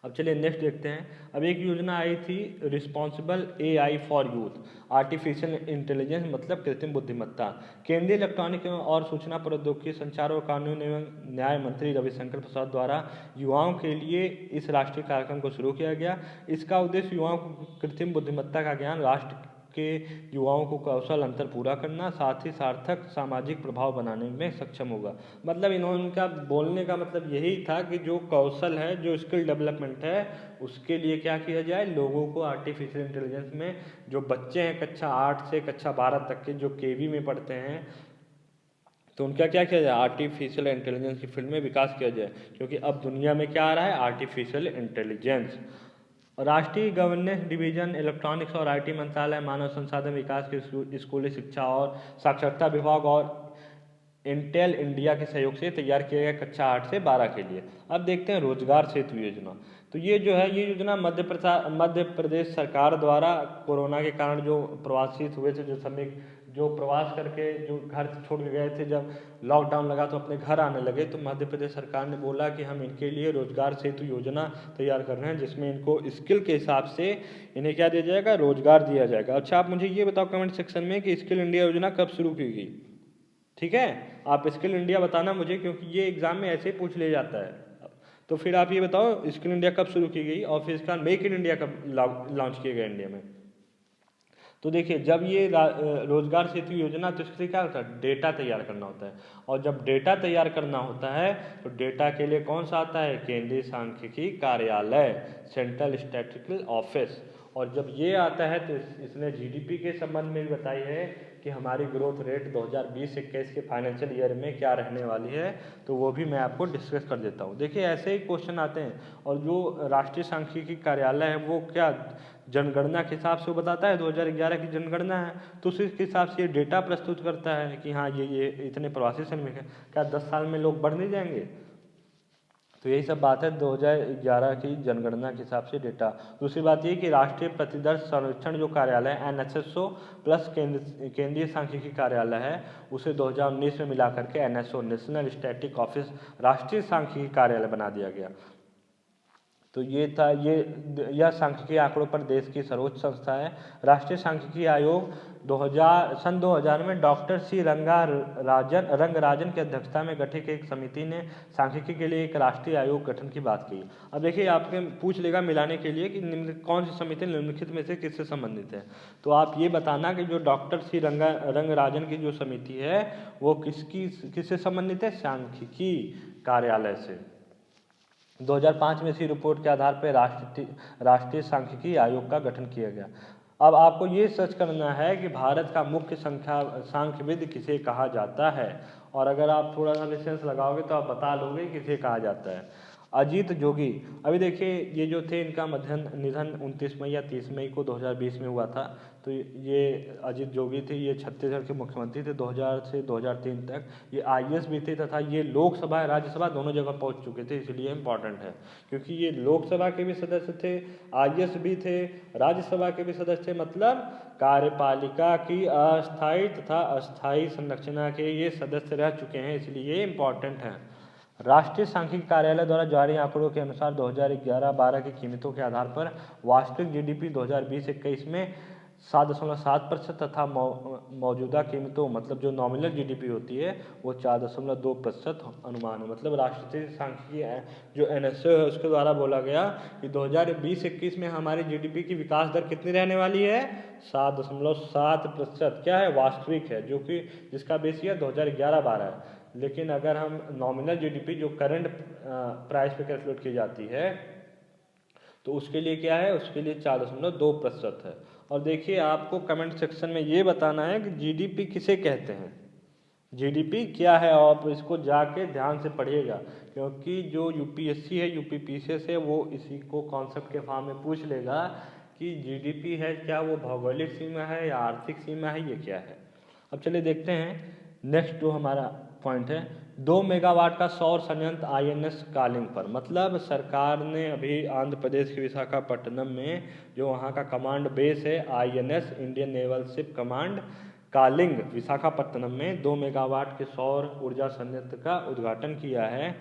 अब चलिए नेक्स्ट देखते हैं। अब एक योजना आई थी responsible AI for youth, artificial intelligence मतलब कृत्रिम बुद्धिमत्ता। केंद्रीय इलेक्ट्रॉनिक एवं और सूचना प्रौद्योगिकी, संचार और कानून एवं न्याय मंत्री रविशंकर प्रसाद द्वारा युवाओं के लिए इस राष्ट्रीय कार्यक्रम को शुरू किया गया। इसका उद्देश्य युवाओं को कृत्रिम बुद्धिमत्ता का ज्ञान, राष्ट्र के युवाओं को कौशल अंतर पूरा करना, साथ ही सार्थक सामाजिक प्रभाव बनाने में सक्षम होगा। मतलब इनका बोलने का मतलब यही था कि जो कौशल है, जो स्किल डेवलपमेंट है, उसके लिए क्या किया जाए, लोगों को आर्टिफिशियल इंटेलिजेंस में जो बच्चे हैं कक्षा 8 से कक्षा 12 तक के जो केवी में पढ़ते हैं तो उनका क्या किया जाए, आर्टिफिशियल इंटेलिजेंस की फील्ड में विकास किया जाए। क्योंकि अब दुनिया में क्या आ रहा है, आर्टिफिशियल इंटेलिजेंस। राष्ट्रीय गवर्नेंस डिवीजन, इलेक्ट्रॉनिक्स और आईटी मंत्रालय, मानव संसाधन विकास के स्कूली शिक्षा और साक्षरता विभाग और इंटेल इंडिया के सहयोग से तैयार किया गया कक्षा 8 से 12 के लिए। अब देखते हैं रोजगार सेतु योजना। तो ये जो है ये योजना मध्य प्रदेश सरकार द्वारा कोरोना के कारण जो प्रवासी हुए थे, जो श्रमिक जो प्रवास करके जो घर छोड़ के गए थे, जब लॉकडाउन लगा तो अपने घर आने लगे, तो मध्य प्रदेश सरकार ने बोला कि हम इनके लिए रोजगार सेतु योजना तैयार कर रहे हैं, जिसमें इनको स्किल के हिसाब से इन्हें क्या दिया जाएगा, रोजगार दिया जाएगा। अच्छा, आप मुझे ये बताओ कमेंट सेक्शन में कि स्किल इंडिया योजना कब शुरू की गई। ठीक है, आप स्किल इंडिया बताना मुझे, क्योंकि ये एग्जाम में ऐसे ही पूछ लिया जाता है। तो फिर आप ये बताओ स्किल इंडिया कब शुरू की गई और फिर इसका मेक इन इंडिया कब लॉन्च किया गया इंडिया में। तो देखिए, जब ये रोजगार सेतु योजना, तो इसके लिए क्या होता है, डेटा तैयार करना होता है। और जब डेटा तैयार करना होता है तो डेटा के लिए कौन सा आता है, केंद्रीय सांख्यिकी कार्यालय, सेंट्रल स्टैटिस्टिकल ऑफिस। और जब ये आता है तो इसने जीडीपी के संबंध में भी बताई है कि हमारी ग्रोथ रेट 2020-21 के फाइनेंशियल ईयर में क्या रहने वाली है, तो वो भी मैं आपको डिस्कस कर देता हूँ। देखिए, ऐसे ही क्वेश्चन आते हैं। और जो राष्ट्रीय सांख्यिकी कार्यालय है वो क्या जनगणना के हिसाब से वो बताता है, 2011 की जनगणना है तो उसके हिसाब से ये डेटा प्रस्तुत करता है कि हाँ ये इतने प्रवासी श्रमिक हैं। क्या 10 साल में लोग बढ़ नहीं जाएंगे। तो यही सब बात है 2011 की जनगणना के हिसाब से डेटा। दूसरी बात ये कि राष्ट्रीय प्रतिदर्श सर्वेक्षण जो कार्यालय NSSO प्लस केंद्रीय सांख्यिकी कार्यालय है, उसे 2019 में मिला करके NSO, नेशनल स्टैटिक ऑफिस, राष्ट्रीय सांख्यिकी कार्यालय बना दिया गया। तो ये था, यह सांख्यिकी आंकड़ों पर देश की सर्वोच्च संस्था है। राष्ट्रीय सांख्यिकी आयोग सन 2000 में डॉक्टर सी रंगराजन की अध्यक्षता में गठित एक समिति ने सांख्यिकी के लिए एक राष्ट्रीय आयोग गठन की बात की। अब देखिए, आपके पूछ लेगा मिलाने के लिए कि कौन सी समिति निम्नलिखित में से किससे संबंधित है, तो आप ये बताना कि जो डॉक्टर सी रंगराजन की जो समिति है वो किससे संबंधित है, सांख्यिकी कार्यालय से। 2005 में इसी रिपोर्ट के आधार पर राष्ट्रीय सांख्यिकी आयोग का गठन किया गया। अब आपको ये सर्च करना है कि भारत का मुख्य सांख्यविद किसे कहा जाता है, और अगर आप थोड़ा सा रेफरेंस लगाओगे तो आप बता लोगे किसे कहा जाता है। अजीत जोगी। अभी देखिए, ये जो थे इनका निधन 29 मई या 30 मई को 2020 में हुआ था। तो ये अजीत जोगी थे, ये छत्तीसगढ़ के मुख्यमंत्री थे 2000 से 2003 तक। ये IAS भी थे तथा ये लोकसभा राज्यसभा दोनों जगह पहुंच चुके थे, इसलिए इम्पॉर्टेंट है क्योंकि ये लोकसभा के भी सदस्य थे, IAS भी थे, राज्यसभा के भी सदस्य थे। मतलब कार्यपालिका की अस्थायी तथा अस्थायी संरचना के ये सदस्य रह चुके हैं, इसलिए इम्पॉर्टेंट है। राष्ट्रीय सांख्यिकी कार्यालय द्वारा जारी आंकड़ों के अनुसार 2011-12 की कीमतों के आधार पर वास्तविक GDP 2020-21 में 7.7% तथा मौजूदा कीमतों मतलब जो नॉमिनल जीडीपी होती है वो 4.2% अनुमान है। मतलब राष्ट्रीय सांख्यिकी जो एनएसओ है उसके द्वारा बोला गया कि 2020-21 में हमारी जीडीपी की विकास दर कितनी रहने वाली है, 7.7%। क्या है, वास्तविक है, जो कि जिसका बेस ईयर 2011-12 है। लेकिन अगर हम नॉमिनल जीडीपी जो करंट प्राइस पे कैलकुलेट की जाती है तो उसके लिए क्या है, उसके लिए 4.2% है। और देखिए आपको कमेंट सेक्शन में ये बताना है कि जीडीपी किसे कहते हैं, जीडीपी क्या है, आप इसको जाके ध्यान से पढ़िएगा, क्योंकि जो यूपीएससी है, यूपीपीसीएस है, वो इसी को कॉन्सेप्ट के फॉर्म में पूछ लेगा कि जीडीपी है क्या वो भौगोलिक सीमा है या आर्थिक सीमा है, ये क्या है। अब चलिए देखते हैं नेक्स्ट जो हमारा पॉइंट है, 2 मेगावाट का सौर संयंत्र आईएनएस कालिंग पर। मतलब सरकार ने अभी आंध्र प्रदेश के विशाखापट्टनम में जो वहाँ का कमांड बेस है INS Indian naval ship command Kalinga Visakhapatnam में 2 मेगावाट के सौर ऊर्जा संयंत्र का उद्घाटन किया है,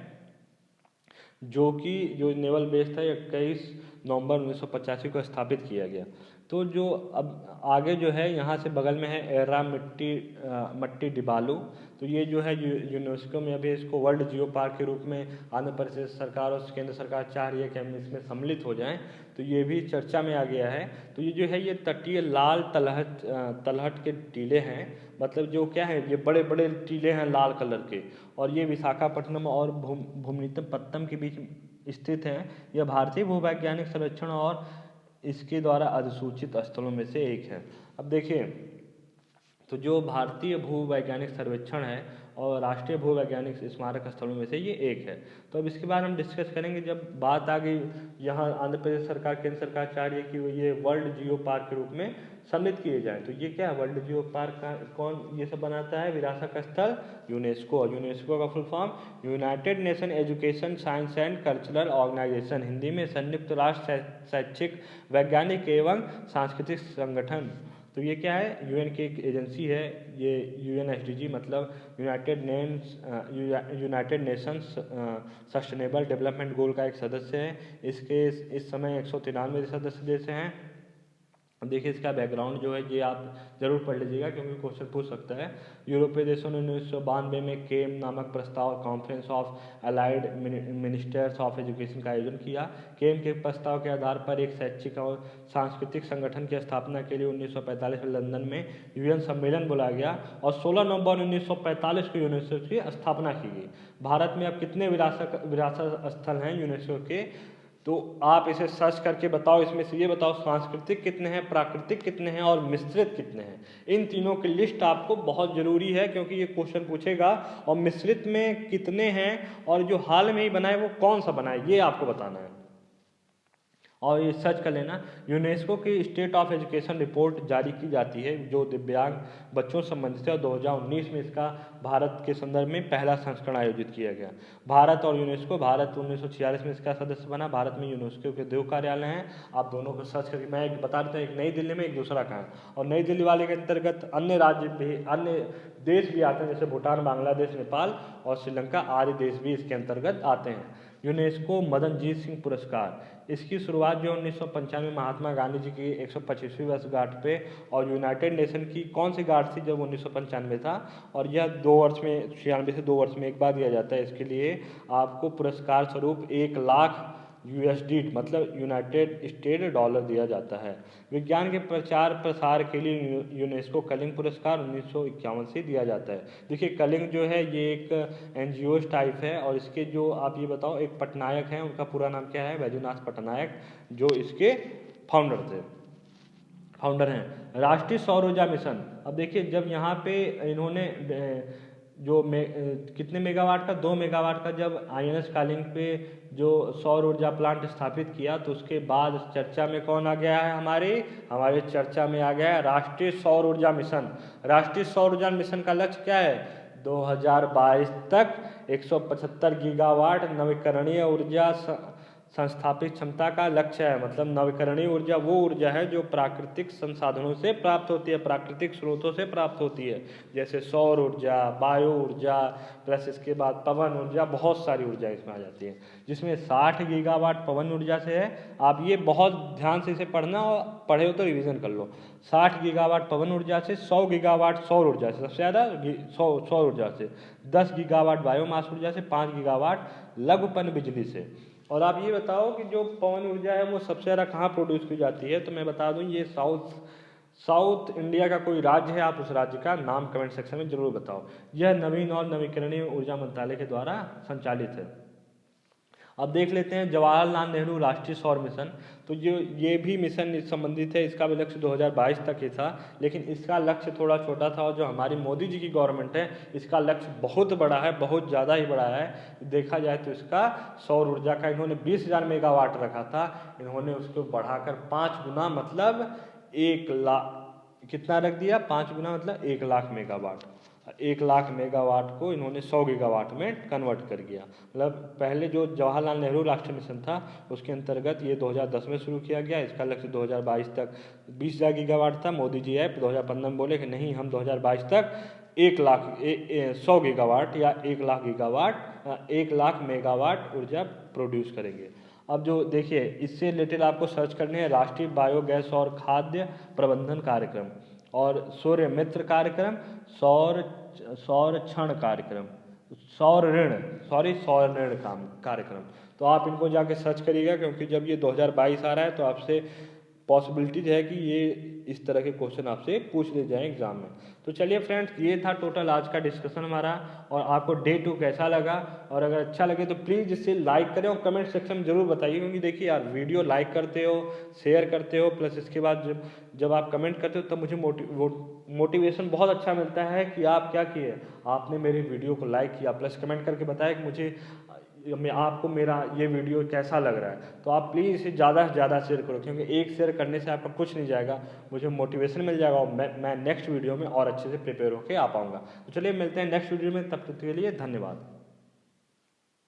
जो कि जो नेवल बेस था 21 नवंबर 1985 को स्थापित किया गया। तो जो अब आगे जो है यहाँ से बगल में है एरा मट्टी डिबालू। तो ये जो है यूनेस्को में अभी इसको वर्ल्ड जियो पार्क के रूप में आंध्र प्रदेश सरकार और केंद्र सरकार चाह रही है कि हम इसमें सम्मिलित हो जाएं, तो ये भी चर्चा में आ गया है। तो ये जो है ये तटीय लाल तलहट के टीले हैं, मतलब जो क्या है ये बड़े बड़े टीले हैं लाल कलर के, और ये विशाखापट्टनम और भूमिपत्तम के बीच स्थित हैं। यह भारतीय भूवैज्ञानिक सर्वेक्षण और इसके द्वारा अधिसूचित स्थलों में से एक है। अब देखिए तो जो भारतीय भूवैज्ञानिक सर्वेक्षण है और राष्ट्रीय भूवैज्ञानिक स्मारक स्थलों में से ये एक है। तो अब इसके बारे में हम डिस्कस करेंगे जब बात आ गई, यहाँ आंध्र प्रदेश सरकार केंद्र सरकार चाह रही है कि ये वर्ल्ड जियो पार्क के रूप में सम्मिलित किए जाएं। तो ये क्या है, वर्ल्ड जियो पार्क का कौन ये सब बनाता है, विरासत स्थल यूनेस्को। यूनेस्को का full form United Nation Education Science and Cultural Organization, Hindi में संयुक्त राष्ट्र शैक्षिक वैज्ञानिक एवं सांस्कृतिक संगठन। तो ये क्या है, यूएन की एक एजेंसी है, ये यूएनएसडीजी मतलब United Nations sustainable development goal का एक सदस्य है। इसके इस समय 193 सदस्य देश हैं। देखिए इसका बैकग्राउंड जो है ये आप जरूर पढ़ लीजिएगा क्योंकि क्वेश्चन पूछ सकता है। यूरोपीय देशों ने 1992 में केम नामक प्रस्ताव conference of allied ministers of education का आयोजन किया। केम के प्रस्ताव के आधार पर एक शैक्षिक और सांस्कृतिक संगठन की स्थापना के लिए 1945 में लंदन में यूएन सम्मेलन बुलाया गया और 16 नवंबर 1945 को यूनेस्को की स्थापना की गई। भारत में अब कितने विरासत स्थल हैं यूनेस्को के, तो आप इसे सर्च करके बताओ, इसमें से ये बताओ सांस्कृतिक कितने हैं, प्राकृतिक कितने हैं और मिश्रित कितने हैं। इन तीनों की लिस्ट आपको बहुत ज़रूरी है क्योंकि ये क्वेश्चन पूछेगा। और मिश्रित में कितने हैं और जो हाल में ही बनाए वो कौन सा बना है ये आपको बताना है और ये सर्च कर लेना। यूनेस्को की स्टेट ऑफ एजुकेशन रिपोर्ट जारी की जाती है जो दिव्यांग बच्चों से संबंधित है और 2019 में इसका भारत के संदर्भ में पहला संस्करण आयोजित किया गया। भारत और यूनेस्को, भारत 1946 में इसका सदस्य बना। भारत में यूनेस्को के 2 कार्यालय हैं, आप दोनों को सर्च करके मैं एक बता देता हूँ, एक नई दिल्ली में, एक दूसरा कहाँ। और नई दिल्ली वाले के अंतर्गत अन्य राज्य भी, अन्य देश भी आते हैं जैसे भूटान, बांग्लादेश, नेपाल और श्रीलंका आदि देश भी इसके अंतर्गत आते हैं। यूनेस्को मदनजीत सिंह पुरस्कार, इसकी शुरुआत जो 1995 महात्मा गांधी जी की 125वीं वर्षगांठ पे और यूनाइटेड नेशन की कौन सी गांठ थी जब 1995 था, और यह 2 वर्ष में 96 से 2 वर्ष में एक बार दिया जाता है। इसके लिए आपको पुरस्कार स्वरूप 1 लाख USD मतलब यूनाइटेड स्टेट डॉलर दिया जाता है। विज्ञान के प्रचार प्रसार के लिए यूनेस्को कलिंग पुरस्कार 1951 से दिया जाता है। देखिए कलिंग जो है ये एक NGO टाइप है और इसके जो आप ये बताओ एक पटनायक हैं, उनका पूरा नाम क्या है, बैजूनाथ पटनायक, जो इसके फाउंडर हैं। राष्ट्रीय सौर ऊर्जा मिशन, अब देखिए जब यहाँ पे इन्होंने जो कितने मेगावाट का, 2 मेगावाट का जब INS कालिंग पे जो सौर ऊर्जा प्लांट स्थापित किया तो उसके बाद चर्चा में कौन आ गया है, हमारे चर्चा में आ गया है राष्ट्रीय सौर ऊर्जा मिशन। राष्ट्रीय सौर ऊर्जा मिशन का लक्ष्य क्या है, 2022 तक 175 गीगावाट नवीकरणीय ऊर्जा संस्थापित क्षमता का लक्ष्य है। मतलब नवीकरणीय ऊर्जा वो ऊर्जा है जो प्राकृतिक संसाधनों से प्राप्त होती है, प्राकृतिक स्रोतों से प्राप्त होती है, जैसे सौर ऊर्जा, वायु ऊर्जा, प्लस इसके बाद पवन ऊर्जा, बहुत सारी ऊर्जा इसमें आ जाती है, जिसमें 60 गीगावाट पवन ऊर्जा से है। आप ये बहुत ध्यान से इसे पढ़ना, और पढ़े हो तो रिवीजन कर लो। 60 गीगावाट पवन ऊर्जा से, 100 गीगावाट सौर ऊर्जा से, सबसे ज़्यादा सौर ऊर्जा से, 10 गीगावाट बायोमास ऊर्जा से, 5 गीगावाट लघुपन बिजली से। और आप ये बताओ कि जो पवन ऊर्जा है वो सबसे ज़्यादा कहाँ प्रोड्यूस की जाती है? तो मैं बता दूं, ये साउथ इंडिया का कोई राज्य है, आप उस राज्य का नाम कमेंट सेक्शन में जरूर बताओ। यह नवीन और नवीकरणीय ऊर्जा मंत्रालय के द्वारा संचालित है। अब देख लेते हैं जवाहरलाल नेहरू राष्ट्रीय सौर मिशन। तो ये भी मिशन संबंधित है, इसका भी लक्ष्य 2022 तक ही था, लेकिन इसका लक्ष्य थोड़ा छोटा था। और जो हमारी मोदी जी की गवर्नमेंट है, इसका लक्ष्य बहुत बड़ा है, बहुत ज़्यादा ही बड़ा है। देखा जाए तो इसका सौर ऊर्जा का इन्होंने 20,000 मेगावाट रखा था, इन्होंने उसको बढ़ाकर 5 गुना, मतलब 1 लाख, कितना रख दिया? 5 गुना, मतलब 1 लाख मेगावाट। 1 लाख मेगावाट को इन्होंने 100 गीगावाट में कन्वर्ट कर दिया। मतलब पहले जो जवाहरलाल नेहरू राष्ट्रीय मिशन था, उसके अंतर्गत ये 2010 में शुरू किया गया। इसका लक्ष्य 2022 तक 20,000 गीगावाट था। मोदी जी आए 2015 में, बोले कि नहीं, हम 2022 तक 100 गीगावाट या 1 लाख गीगावाट, 1 लाख मेगावाट ऊर्जा प्रोड्यूस करेंगे। अब जो देखिए, इससे रिलेटेड आपको सर्च करने हैं राष्ट्रीय बायोगैस और खाद्य प्रबंधन कार्यक्रम, और सूर्य मित्र कार्यक्रम, सौर क्षण कार्यक्रम, सौर ऋण कार्यक्रम। तो आप इनको जाके सर्च करिएगा, क्योंकि जब ये 2022 आ रहा है तो आपसे पॉसिबिलिटीज है कि ये इस तरह के क्वेश्चन आपसे पूछ ले जाएं एग्जाम में। तो चलिए फ्रेंड्स, ये था टोटल आज का डिस्कशन हमारा। और आपको डे 2 कैसा लगा, और अगर अच्छा लगे तो प्लीज़ इसे लाइक करें और कमेंट सेक्शन में जरूर बताइए। क्योंकि देखिए यार, वीडियो लाइक करते हो, शेयर करते हो, प्लस इसके बाद जब आप कमेंट करते हो तब मुझे मोटिवेशन बहुत अच्छा मिलता है कि आप क्या किए, आपने मेरे वीडियो को लाइक किया, प्लस कमेंट करके बताया कि मुझे आपको मेरा ये वीडियो कैसा लग रहा है। तो आप प्लीज़ इसे ज़्यादा से ज़्यादा शेयर करो, क्योंकि एक शेयर करने से आपका कुछ नहीं जाएगा, मुझे मोटिवेशन मिल जाएगा, और मैं नेक्स्ट वीडियो में और अच्छे से प्रिपेयर होकर आ पाऊँगा। तो चलिए मिलते हैं नेक्स्ट वीडियो में, तब तक के लिए धन्यवाद।